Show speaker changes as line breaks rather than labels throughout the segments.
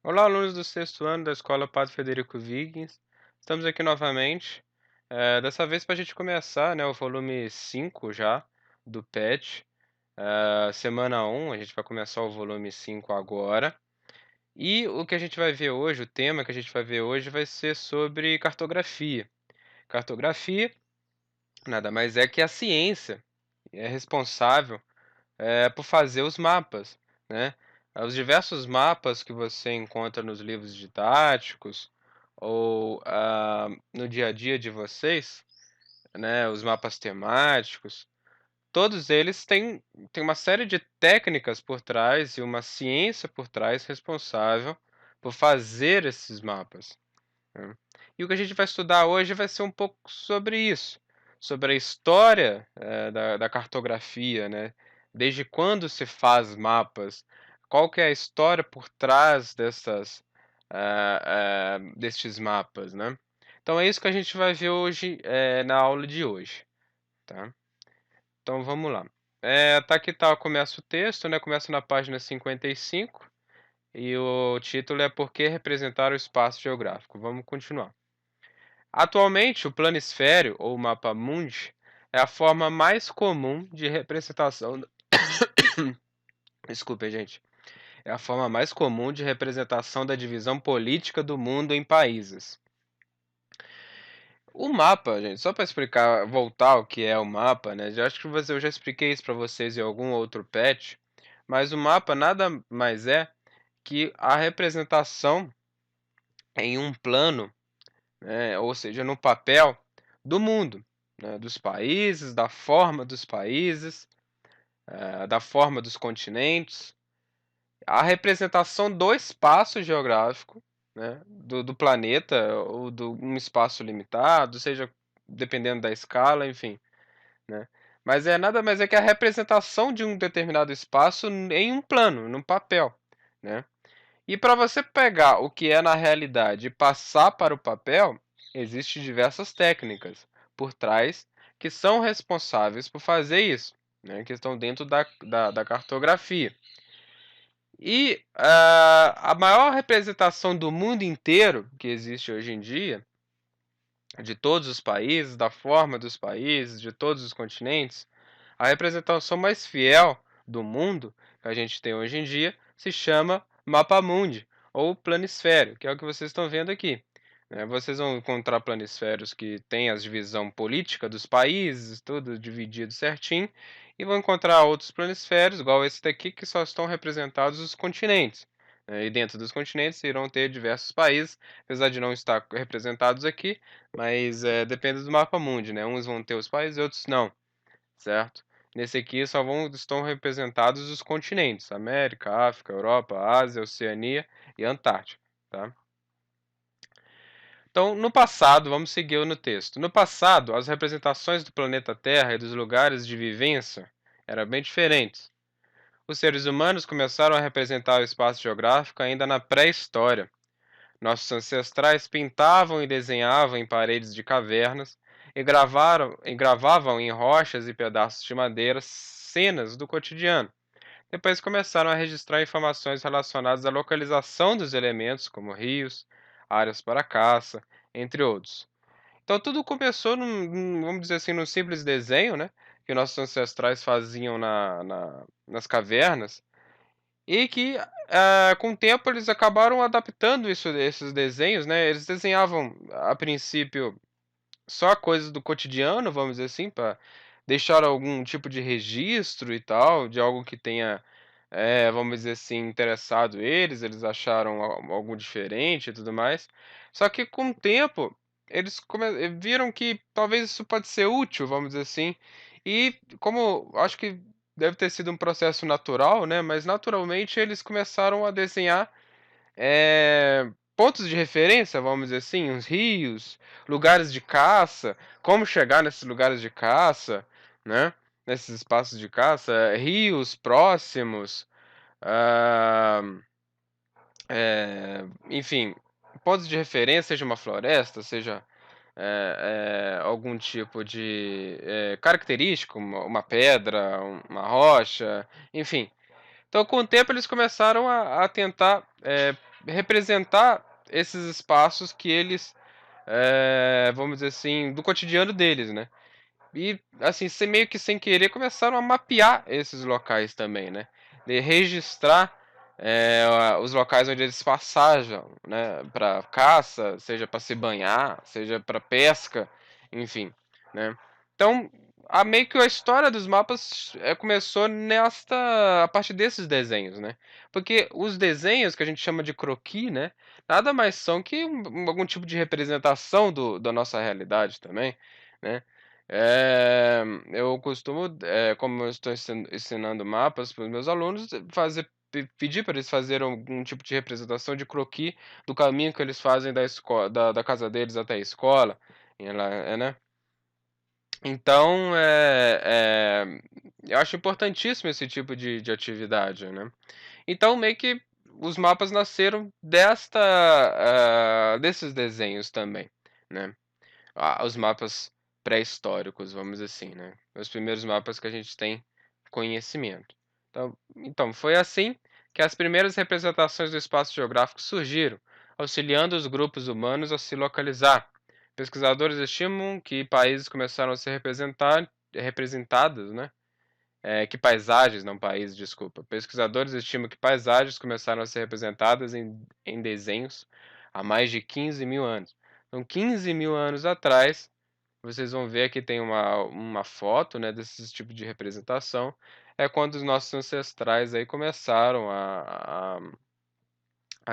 Olá, alunos do sexto ano da Escola Padre Federico Wiggins. Estamos aqui novamente. Dessa vez para a gente começar, né, o volume 5 já do PET. Semana um, a gente vai começar o volume 5 agora. E o que a gente vai ver hoje, o tema que a gente vai ver hoje vai ser sobre cartografia. Cartografia nada mais é que a ciência é responsável por fazer os mapas, né? Os diversos mapas que você encontra nos livros didáticos ou no dia a dia de vocês, né? Os mapas temáticos, todos eles têm uma série de técnicas por trás e uma ciência por trás responsável por fazer esses mapas, né? E o que a gente vai estudar hoje vai ser um pouco sobre isso, sobre a história, da cartografia, né. Desde quando se faz mapas, qual que é a história por trás destes mapas, né. Então é isso que a gente vai ver hoje, na aula de hoje, tá. Então vamos lá. Tá aqui tá começa o texto, né, começa na página 55 e o título é "Por que representar o espaço geográfico?". Vamos continuar. Atualmente, o planisfério ou mapa-mundi é a forma mais comum de representação. Desculpe, gente. É a forma mais comum de representação da divisão política do mundo em países. O mapa, gente, só para explicar, voltar o que é o mapa, né? Acho que eu já expliquei isso para vocês em algum outro PET, mas o mapa nada mais é que a representação em um plano, né, ou seja, no papel do mundo, né, dos países, da forma dos continentes, a representação do espaço geográfico, né, do planeta ou de um espaço limitado, seja dependendo da escala, enfim, né. Mas nada mais é que a representação de um determinado espaço em um plano, num papel, né. E para você pegar o que é na realidade e passar para o papel, existem diversas técnicas por trás que são responsáveis por fazer isso, né, que estão dentro da cartografia. E a maior representação do mundo inteiro que existe hoje em dia, de todos os países, da forma dos países, de todos os continentes, a representação mais fiel do mundo que a gente tem hoje em dia se chama Mapa-Mundi ou planisfério, que é o que vocês estão vendo aqui, né. Vocês vão encontrar planisférios que têm a divisão política dos países, tudo dividido certinho, e vão encontrar outros planisférios, igual esse daqui, que só estão representados os continentes, né. E dentro dos continentes irão ter diversos países, apesar de não estar representados aqui, mas depende do Mapa-Mundi, né. Uns vão ter os países e outros não, certo? Nesse aqui estão representados os continentes: América, África, Europa, Ásia, Oceania e Antártica, tá? Então, no passado, vamos seguir no texto. No passado, as representações do planeta Terra e dos lugares de vivência eram bem diferentes. Os seres humanos começaram a representar o espaço geográfico ainda na pré-história. Nossos ancestrais pintavam e desenhavam em paredes de cavernas e gravavam em rochas e pedaços de madeira cenas do cotidiano. Depois começaram a registrar informações relacionadas à localização dos elementos, como rios, áreas para caça, entre outros. Então tudo começou vamos dizer assim, num simples desenho, né, que nossos ancestrais faziam nas cavernas e que, com o tempo eles acabaram adaptando esses desenhos, né, eles desenhavam a princípio só coisas do cotidiano, vamos dizer assim, para deixar algum tipo de registro e tal, de algo que tenha, vamos dizer assim, interessado eles acharam algo diferente e tudo mais. Só que com o tempo, viram que talvez isso pode ser útil, vamos dizer assim, e como acho que deve ter sido um processo natural, né, mas naturalmente eles começaram a desenhar pontos de referência, vamos dizer assim, uns rios, lugares de caça, como chegar nesses lugares de caça, né, nesses espaços de caça, rios próximos, ah, enfim, pontos de referência, seja uma floresta, seja, algum tipo de, característico, uma pedra, uma rocha, enfim. Então, com o tempo, eles começaram a tentar, representar esses espaços que eles, vamos dizer assim, do cotidiano deles, né. E, assim, meio que sem querer começaram a mapear esses locais também, né, de registrar, os locais onde eles passajam, né, para caça, seja para se banhar, seja para pesca, enfim, né. Então, meio que a história dos mapas, começou a partir desses desenhos, né. Porque os desenhos que a gente chama de croquis, né, nada mais são que algum tipo de representação da nossa realidade também, né. Eu costumo, como eu estou ensinando mapas para os meus alunos, pedir para eles fazerem algum tipo de representação de croquis do caminho que eles fazem da casa deles até a escola, e lá, né. Então, eu acho importantíssimo esse tipo de atividade, né. Então meio que os mapas nasceram desses desenhos também, né. Os mapas pré-históricos, vamos dizer assim, né. Os primeiros mapas que a gente tem conhecimento. Então foi assim que as primeiras representações do espaço geográfico surgiram, auxiliando os grupos humanos a se localizar. Pesquisadores estimam que países começaram a ser representados, né, que paisagens, não países, desculpa. Pesquisadores estimam que paisagens começaram a ser representadas em desenhos há mais de 15.000 anos. Então, 15.000 anos atrás, vocês vão ver que tem uma foto, né, desse tipo de representação. É quando os nossos ancestrais aí começaram a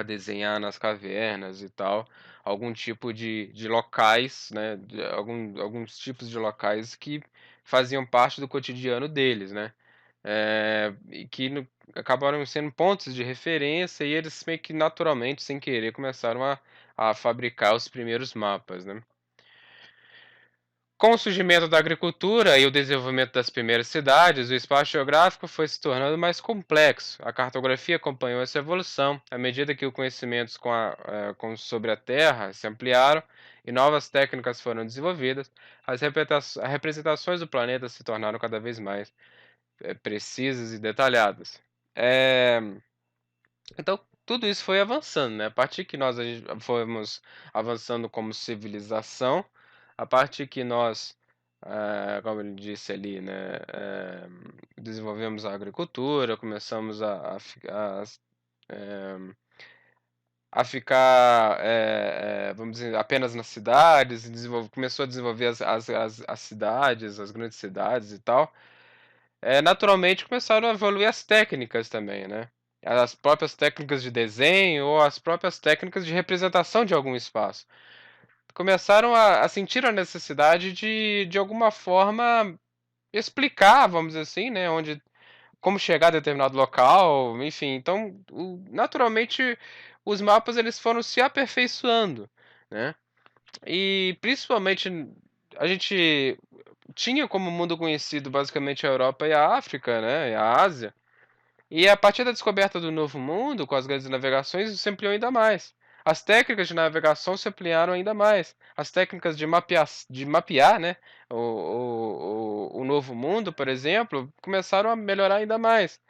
desenhar nas cavernas e tal, algum tipo de locais, né, alguns tipos de locais que faziam parte do cotidiano deles, né. E que acabaram sendo pontos de referência e eles meio que naturalmente, sem querer, começaram a fabricar os primeiros mapas, né. Com o surgimento da agricultura e o desenvolvimento das primeiras cidades, o espaço geográfico foi se tornando mais complexo. A cartografia acompanhou essa evolução à medida que os conhecimentos sobre a Terra se ampliaram e novas técnicas foram desenvolvidas. As representações do planeta se tornaram cada vez mais precisas e detalhadas. Eh, então, tudo isso foi avançando, né, a partir que a gente fomos avançando como civilização, a partir que nós, como ele disse ali, né, desenvolvemos a agricultura, começamos eh, a ficar, vamos dizer, apenas nas cidades, começou a desenvolver as cidades, as grandes cidades e tal. Naturalmente começaram a evoluir as técnicas também, né. As próprias técnicas de desenho ou as próprias técnicas de representação de algum espaço. Começaram a sentir a necessidade de alguma forma explicar, vamos dizer assim, né, como chegar a determinado local, enfim. Então, naturalmente, os mapas eles foram se aperfeiçoando, né. E principalmente a gente tinha como mundo conhecido basicamente a Europa e a África, né, e a Ásia. E a partir da descoberta do Novo Mundo, com as grandes navegações, isso se ampliou ainda mais. As técnicas de navegação se ampliaram ainda mais. As técnicas de mapear, né, o Novo Mundo, por exemplo, começaram a melhorar ainda mais,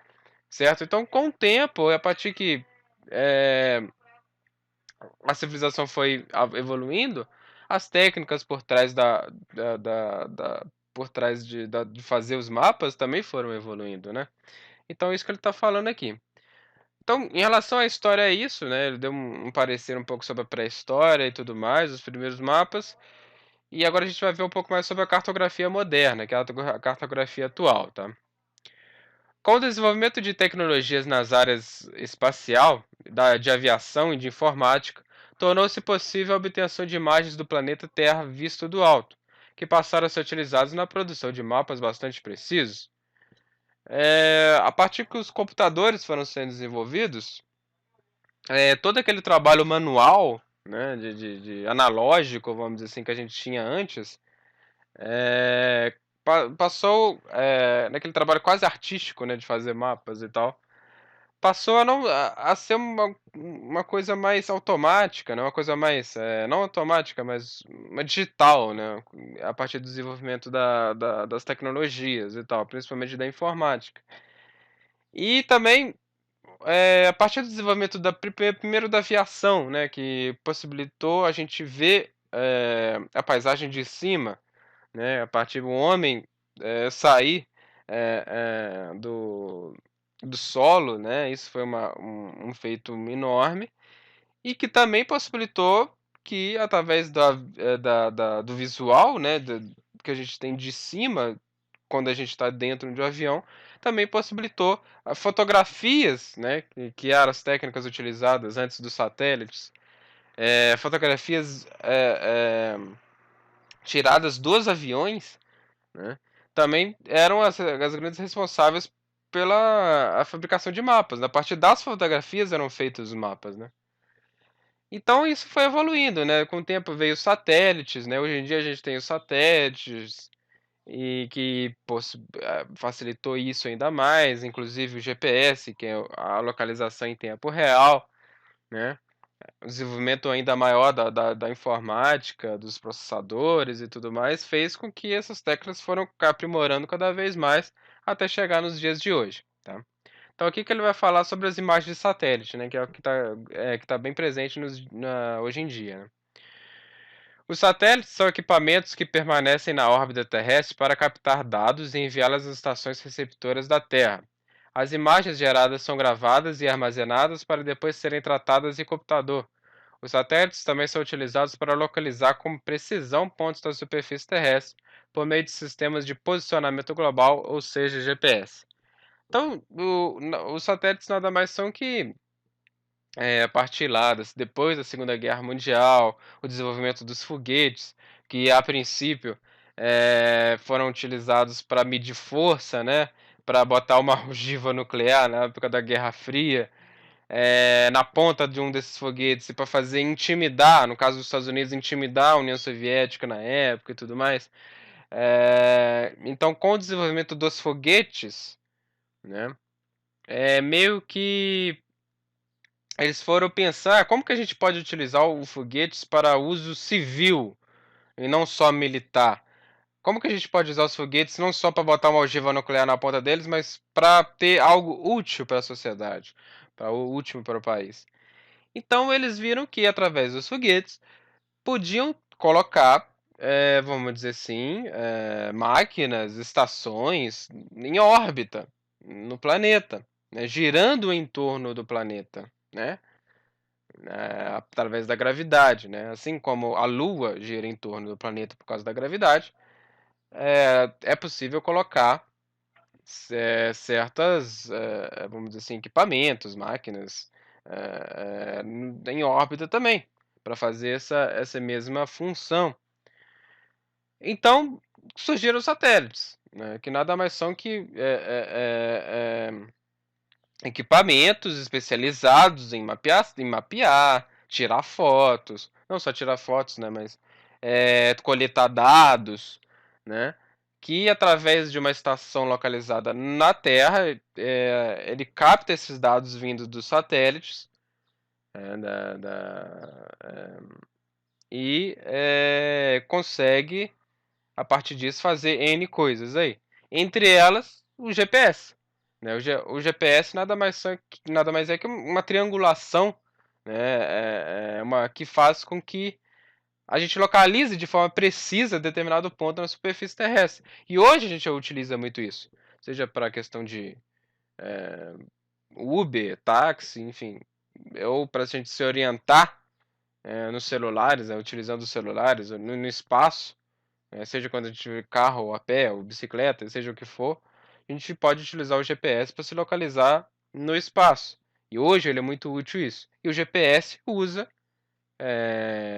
certo? Então, com o tempo, a partir que eh, a civilização foi evoluindo, as técnicas por trás por trás de fazer os mapas também foram evoluindo, né? Então, é isso que ele está falando aqui. Então, em relação à história, é isso, né? Ele deu um parecer um pouco sobre a pré-história e tudo mais, os primeiros mapas. E agora a gente vai ver um pouco mais sobre a cartografia moderna, que é a cartografia atual, tá? Com o desenvolvimento de tecnologias nas áreas espacial, de aviação e de informática, tornou-se possível a obtenção de imagens do planeta Terra visto do alto, que passaram a ser utilizados na produção de mapas bastante precisos. A partir que os computadores foram sendo desenvolvidos, todo aquele trabalho manual, né, de analógico, vamos dizer assim, que a gente tinha antes, passou, naquele trabalho quase artístico, né, de fazer mapas e tal, passou a não a ser uma coisa mais automática, né, uma coisa mais, não automática, mas uma digital, né, a partir do desenvolvimento das tecnologias e tal, principalmente da informática. E também a partir do desenvolvimento primeiro da aviação, né, que possibilitou a gente ver a paisagem de cima, né, a partir do homem sair do solo, né, isso foi um feito enorme e que também possibilitou que através do visual, né, que a gente tem de cima quando a gente está dentro de um avião, também possibilitou fotografias, né, que eram as técnicas utilizadas antes dos satélites, fotografias tiradas dos aviões, né, também eram as grandes responsáveis pela a fabricação de mapas. A partir das fotografias eram feitos os mapas, né? Então isso foi evoluindo, né? Com o tempo veio os satélites, né? Hoje em dia a gente tem os satélites e que facilitou isso ainda mais, inclusive o GPS, que é a localização em tempo real, né? O desenvolvimento ainda maior da informática, dos processadores e tudo mais, fez com que essas teclas foram aprimorando cada vez mais até chegar nos dias de hoje, tá? Então aqui que ele vai falar sobre as imagens de satélite, né, que é o que tá bem presente hoje em dia, né? Os satélites são equipamentos que permanecem na órbita terrestre para captar dados e enviá-los às estações receptoras da Terra. As imagens geradas são gravadas e armazenadas para depois serem tratadas em computador. Os satélites também são utilizados para localizar com precisão pontos da superfície terrestre por meio de sistemas de posicionamento global, ou seja, GPS. Então, os satélites nada mais são que a partir lá, depois da Segunda Guerra Mundial, o desenvolvimento dos foguetes, que a princípio foram utilizados para medir força, né? Para botar uma ogiva nuclear na época da Guerra Fria, na ponta de um desses foguetes, para fazer intimidar, no caso dos Estados Unidos, intimidar a União Soviética na época e tudo mais. Então, com o desenvolvimento dos foguetes, né? Meio que eles foram pensar como que a gente pode utilizar os foguetes para uso civil e não só militar. Como que a gente pode usar os foguetes não só para botar uma ogiva nuclear na ponta deles, mas para ter algo útil para a sociedade, para o útil para o país. Então eles viram que através dos foguetes podiam colocar, vamos dizer assim, máquinas, estações em órbita no planeta, né, girando em torno do planeta, né? Através da gravidade, né? Assim como a Lua gira em torno do planeta por causa da gravidade, é possível colocar certas, vamos dizer assim, equipamentos, máquinas em órbita também, para fazer essa mesma função. Então surgiram os satélites, né, que nada mais são que equipamentos especializados em mapear, tirar fotos, não só tirar fotos, né, mas coletar dados, né, que através de uma estação localizada na Terra, ele capta esses dados vindos dos satélites, é, da, da, é, e consegue, a partir disso, fazer N coisas aí. Entre elas, o GPS. Né? O GPS nada mais é que uma triangulação, né? Que faz com que a gente localize de forma precisa determinado ponto na superfície terrestre. E hoje a gente utiliza muito isso. Seja para a questão de Uber, táxi, enfim. Ou para a gente se orientar nos celulares, né? Utilizando os celulares, no espaço. Seja quando a gente tiver carro ou a pé ou bicicleta, seja o que for, a gente pode utilizar o GPS para se localizar no espaço. E hoje ele é muito útil isso. E o GPS usa,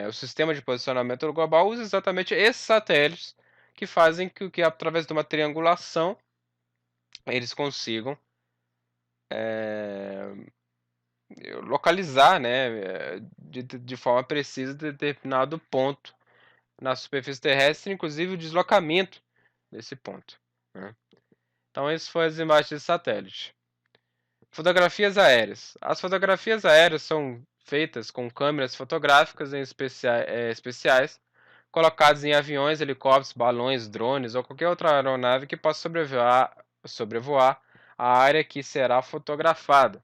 o sistema de posicionamento global usa exatamente esses satélites que fazem que através de uma triangulação eles consigam localizar, né, de forma precisa determinado ponto na superfície terrestre, inclusive o deslocamento desse ponto, né? Então, essas foram as imagens de satélite. Fotografias aéreas. As fotografias aéreas são feitas com câmeras fotográficas especiais colocadas em aviões, helicópteros, balões, drones ou qualquer outra aeronave que possa sobrevoar a área que será fotografada.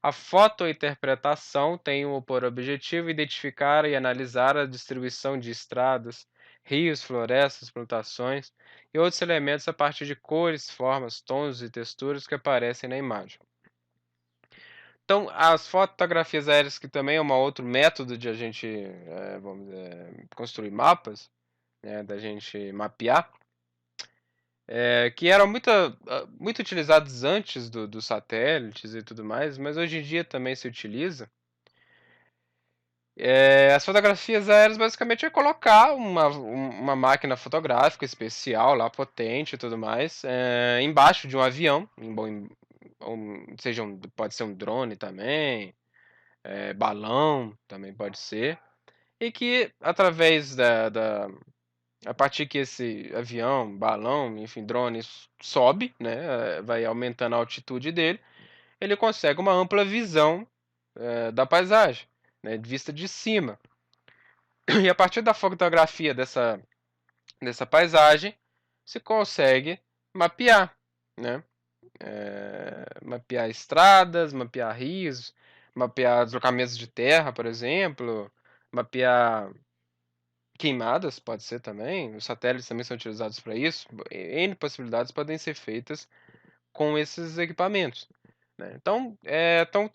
A fotointerpretação tem por objetivo identificar e analisar a distribuição de estradas, rios, florestas, plantações e outros elementos a partir de cores, formas, tons e texturas que aparecem na imagem. Então, as fotografias aéreas, que também é um outro método de a gente, vamos dizer, construir mapas, né, da gente mapear, que eram muito utilizados antes dos satélites e tudo mais, mas hoje em dia também se utiliza. As fotografias aéreas basicamente é colocar uma máquina fotográfica especial lá, potente e tudo mais, embaixo de um avião, pode ser um drone também, balão também pode ser, e que através a partir que esse avião, balão, enfim, drone sobe, né, vai aumentando a altitude dele, ele consegue uma ampla visão, da paisagem, né, vista de cima. E a partir da fotografia dessa paisagem, se consegue mapear, né? Mapear estradas, mapear rios, mapear deslocamentos de terra, por exemplo, mapear queimadas, pode ser também. Os satélites também são utilizados para isso. N possibilidades podem ser feitas com esses equipamentos, né? Então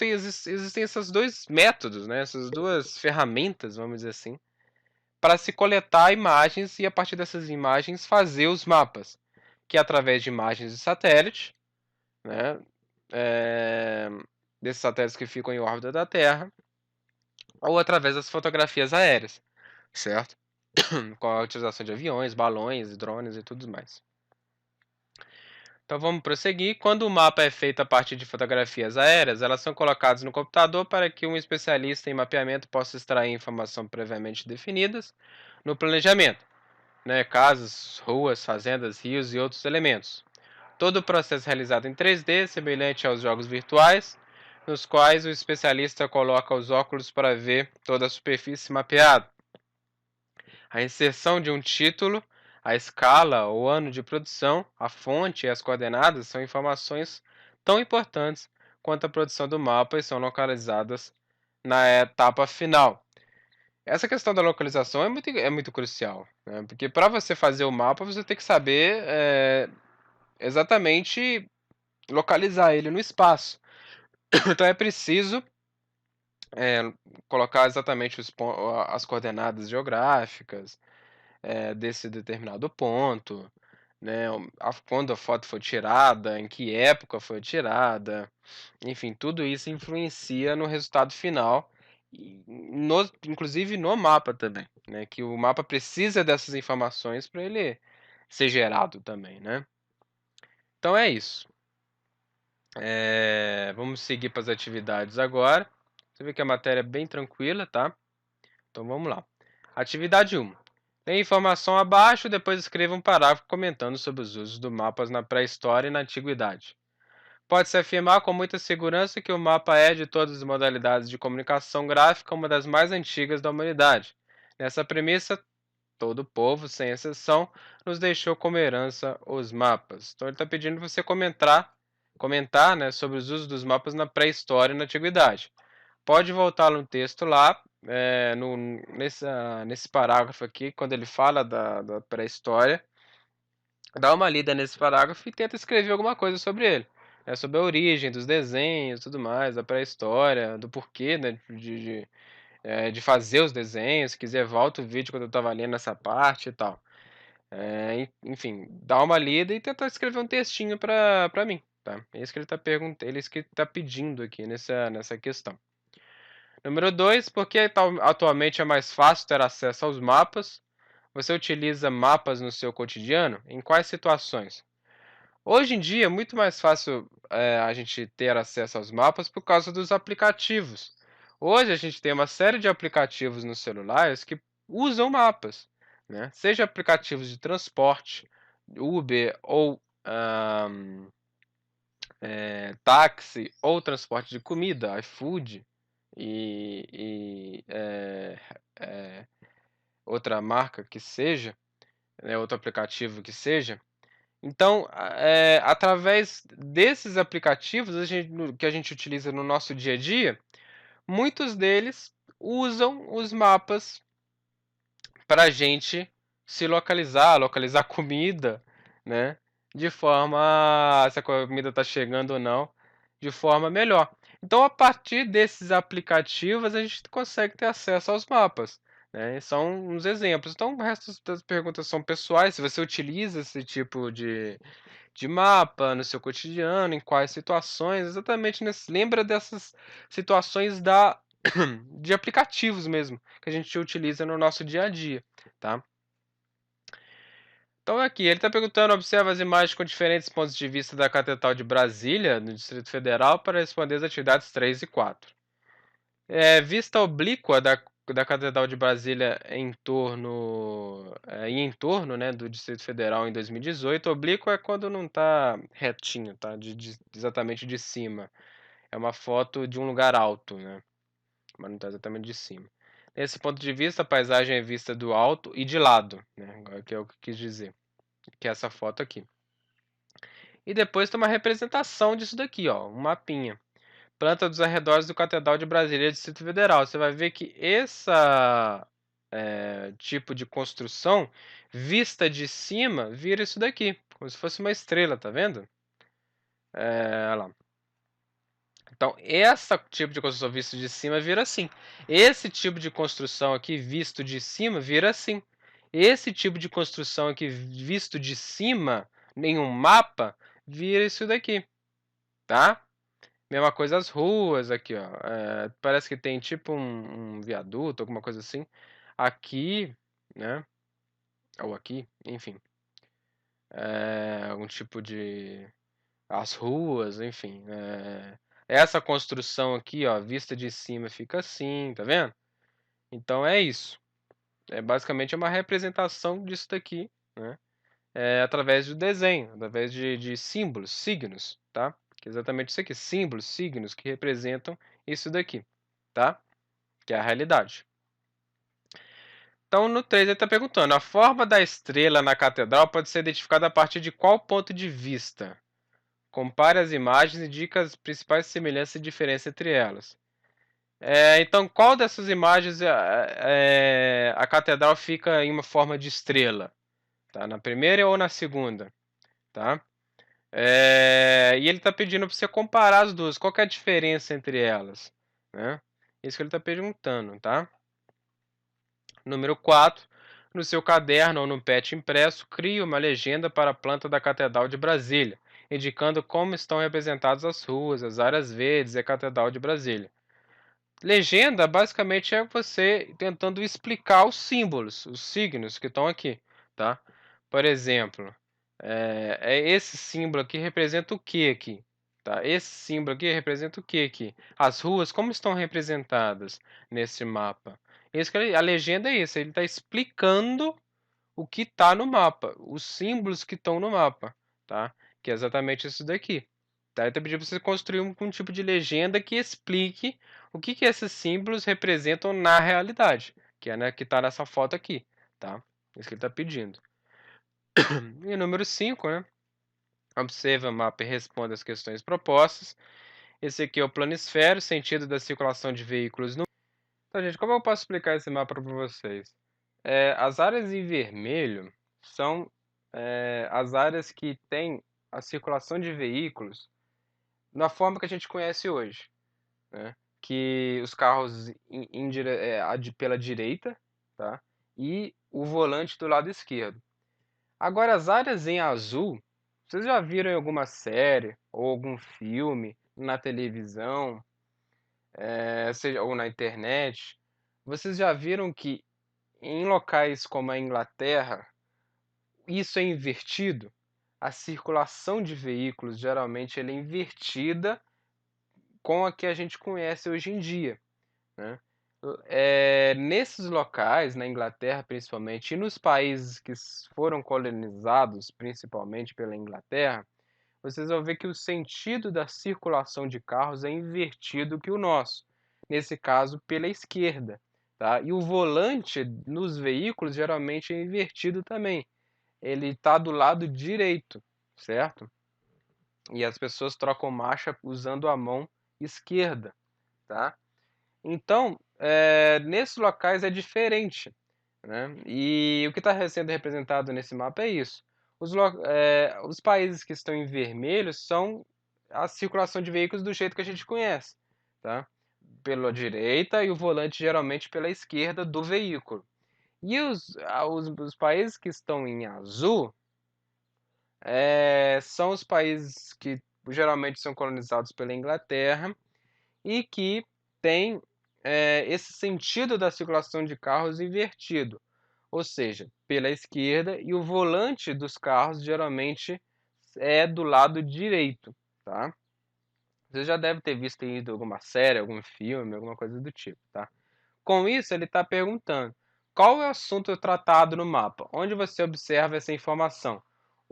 existem esses dois métodos, né? Essas duas ferramentas, vamos dizer assim, para se coletar imagens e a partir dessas imagens fazer os mapas, que é através de imagens de satélite, né, é, desses satélites que ficam em órbita da Terra, ou através das fotografias aéreas, certo? Com a utilização de aviões, balões, drones e tudo mais. Então vamos prosseguir. Quando o mapa é feito a partir de fotografias aéreas, elas são colocadas no computador para que um especialista em mapeamento possa extrair informação previamente definidas no planejamento, né, casas, ruas, fazendas, rios e outros elementos. Todo o processo é realizado em 3D, semelhante aos jogos virtuais, nos quais o especialista coloca os óculos para ver toda a superfície mapeada. A inserção de um título, a escala, o ano de produção, a fonte e as coordenadas são informações tão importantes quanto a produção do mapa e são localizadas na etapa final. Essa questão da localização é muito crucial, né? Porque para você fazer o mapa, você tem que saber exatamente localizar ele no espaço. Então é preciso é, colocar exatamente as coordenadas geográficas desse determinado ponto, né? Quando a foto foi tirada, em que época foi tirada, enfim, tudo isso influencia no resultado final, inclusive no mapa também, né? Que o mapa precisa dessas informações para ele ser gerado também, né? Então é isso. Vamos seguir para as atividades agora. Você vê que a matéria é bem tranquila, tá? Então vamos lá. Atividade 1. Tem informação abaixo, depois escreva um parágrafo comentando sobre os usos do mapas na pré-história e na antiguidade. Pode-se afirmar com muita segurança que o mapa é, de todas as modalidades de comunicação gráfica, uma das mais antigas da humanidade. Nessa premissa, todo povo, sem exceção, nos deixou como herança os mapas. Então ele está pedindo para você comentar, né, sobre os usos dos mapas na pré-história e na antiguidade. Pode voltar no texto lá, nesse parágrafo aqui, quando ele fala da pré-história, dá uma lida nesse parágrafo e tenta escrever alguma coisa sobre ele. Sobre a origem dos desenhos, tudo mais, da pré-história, do porquê, né, de fazer os desenhos. Se quiser, volta o vídeo quando eu estava lendo essa parte e tal. Enfim, dá uma lida e tenta escrever um textinho para mim, tá? É isso que ele está perguntando, ele é isso que ele está pedindo aqui nessa questão. Número 2, por que atualmente é mais fácil ter acesso aos mapas? Você utiliza mapas no seu cotidiano? Em quais situações? Hoje em dia é muito mais fácil a gente ter acesso aos mapas por causa dos aplicativos. Hoje a gente tem uma série de aplicativos nos celulares que usam mapas, né? Seja aplicativos de transporte, Uber ou táxi ou transporte de comida, iFood e outra marca que seja, né, outro aplicativo que seja. Então, através desses aplicativos que a gente utiliza no nosso dia a dia, muitos deles usam os mapas para a gente se localizar, localizar comida, né? De forma, se a comida está chegando ou não, de forma melhor. Então, a partir desses aplicativos, a gente consegue ter acesso aos mapas, né? São uns exemplos. Então, o resto das perguntas são pessoais. Se você utiliza esse tipo de mapa no seu cotidiano, em quais situações, exatamente nesse, lembra dessas situações de aplicativos mesmo, que a gente utiliza no nosso dia a dia, tá? Então aqui, ele está perguntando, observa as imagens com diferentes pontos de vista da Catedral de Brasília, no Distrito Federal, para responder as atividades 3 e 4. Vista oblíqua da Catedral de Brasília em entorno, né, do Distrito Federal em 2018. Oblíqua é quando não está retinho, tá? Exatamente de cima. É uma foto de um lugar alto, né? Mas não está exatamente de cima. Nesse ponto de vista, a paisagem é vista do alto e de lado, né? Que é o que eu quis dizer, que é essa foto aqui. E depois tem uma representação disso daqui, ó, um mapinha. Planta dos arredores do Catedral de Brasília, Distrito Federal. Você vai ver que esse tipo de construção, vista de cima, vira isso daqui, como se fosse uma estrela, tá vendo? Olha lá. Então, esse tipo de construção visto de cima vira assim. Esse tipo de construção aqui visto de cima vira assim. Esse tipo de construção aqui visto de cima, em um mapa, vira isso daqui, tá? Mesma coisa as ruas aqui, ó. Parece que tem tipo um viaduto, alguma coisa assim. Aqui, né? Ou aqui, enfim. Algum tipo de as ruas, enfim. Essa construção aqui, ó, vista de cima fica assim, tá vendo? Então é isso. Basicamente uma representação disso daqui, né? Através do desenho, através de símbolos, signos, tá? Que é exatamente isso aqui, símbolos, signos que representam isso daqui, tá? Que é a realidade. Então no 3 ele está perguntando, a forma da estrela na catedral pode ser identificada a partir de qual ponto de vista? Compare as imagens e indique as principais semelhanças e diferenças entre elas. Então, qual dessas imagens a catedral fica em uma forma de estrela? Tá? Na primeira ou na segunda? Tá? E ele está pedindo para você comparar as duas. Qual que é a diferença entre elas? Né? Isso que ele está perguntando, tá? Número 4. No seu caderno ou no PET impresso, crie uma legenda para a planta da Catedral de Brasília, indicando como estão representadas as ruas, as áreas verdes e a Catedral de Brasília. Legenda basicamente é você tentando explicar os símbolos, os signos que estão aqui, tá? Por exemplo, esse símbolo aqui representa o que aqui? Tá? Esse símbolo aqui representa o que aqui? As ruas como estão representadas nesse mapa? A legenda é isso, ele está explicando o que está no mapa, os símbolos que estão no mapa, tá? Que é exatamente isso daqui. Tá? Então, pedindo para você construir um tipo de legenda que explique o que esses símbolos representam na realidade, que é, né, que está nessa foto aqui, tá? Isso que ele está pedindo. E número 5, né? Observe o mapa e responda as questões propostas. Esse aqui é o planisfério, sentido da circulação de veículos no. Então, gente, como eu posso explicar esse mapa para vocês? As áreas em vermelho são as áreas que têm a circulação de veículos na forma que a gente conhece hoje, né? Que os carros pela direita, tá? E o volante do lado esquerdo. Agora, as áreas em azul, vocês já viram em alguma série ou algum filme, na televisão, seja, ou na internet, vocês já viram que em locais como a Inglaterra, isso é invertido? A circulação de veículos geralmente ela é invertida com a que a gente conhece hoje em dia, né? Nesses locais, na Inglaterra principalmente, e nos países que foram colonizados principalmente pela Inglaterra, vocês vão ver que o sentido da circulação de carros é invertido que o nosso, nesse caso pela esquerda, tá? E o volante nos veículos geralmente é invertido também, ele está do lado direito, certo? E as pessoas trocam marcha usando a mão esquerda, tá? Então, nesses locais é diferente, né? E o que está sendo representado nesse mapa é isso. Os países que estão em vermelho são a circulação de veículos do jeito que a gente conhece, tá? Pela direita e o volante geralmente pela esquerda do veículo. E os países que estão em azul são os países que geralmente são colonizados pela Inglaterra e que têm esse sentido da circulação de carros invertido, ou seja, pela esquerda, e o volante dos carros geralmente é do lado direito, tá? Você já deve ter visto em alguma série, algum filme, alguma coisa do tipo, tá? Com isso, ele está perguntando: qual é o assunto tratado no mapa? Onde você observa essa informação?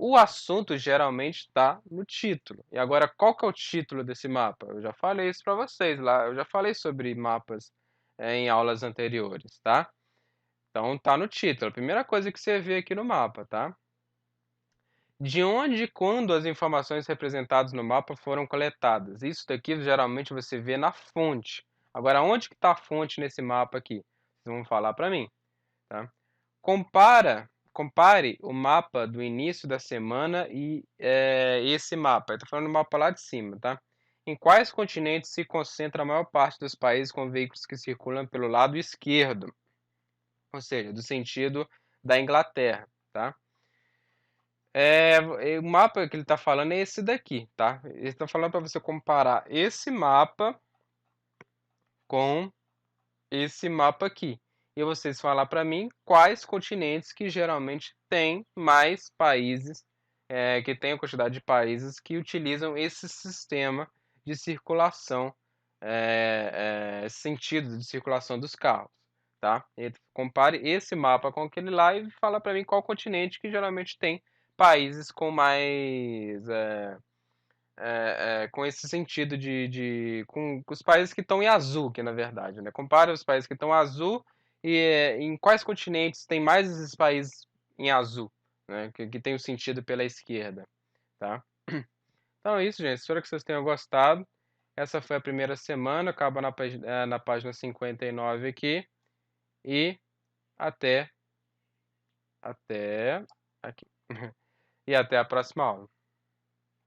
O assunto geralmente está no título. E agora, qual que é o título desse mapa? Eu já falei isso para vocês lá. Eu já falei sobre mapas em aulas anteriores, tá? Então, tá no título. A primeira coisa que você vê aqui no mapa, tá? De onde e quando as informações representadas no mapa foram coletadas? Isso daqui geralmente você vê na fonte. Agora, onde que está a fonte nesse mapa aqui? Vocês vão falar para mim, tá? Compare o mapa do início da semana e esse mapa. Estou falando do mapa lá de cima, tá? Em quais continentes se concentra a maior parte dos países com veículos que circulam pelo lado esquerdo? Ou seja, do sentido da Inglaterra, tá? O mapa que ele está falando é esse daqui, tá? Ele está falando para você comparar esse mapa com esse mapa aqui. E vocês falar para mim quais continentes que geralmente têm mais países, que tem a quantidade de países que utilizam esse sistema de circulação, sentido de circulação dos carros, tá? E compare esse mapa com aquele lá e fala para mim qual continente que geralmente tem países com mais com esse sentido com os países que estão em azul, que na verdade, né? Compara os países que estão azul e em quais continentes tem mais esses países em azul, né? Que tem o sentido pela esquerda, tá? Então é isso, gente. Espero que vocês tenham gostado. Essa foi a primeira semana, acaba na página 59 aqui. E até aqui. E até a próxima aula.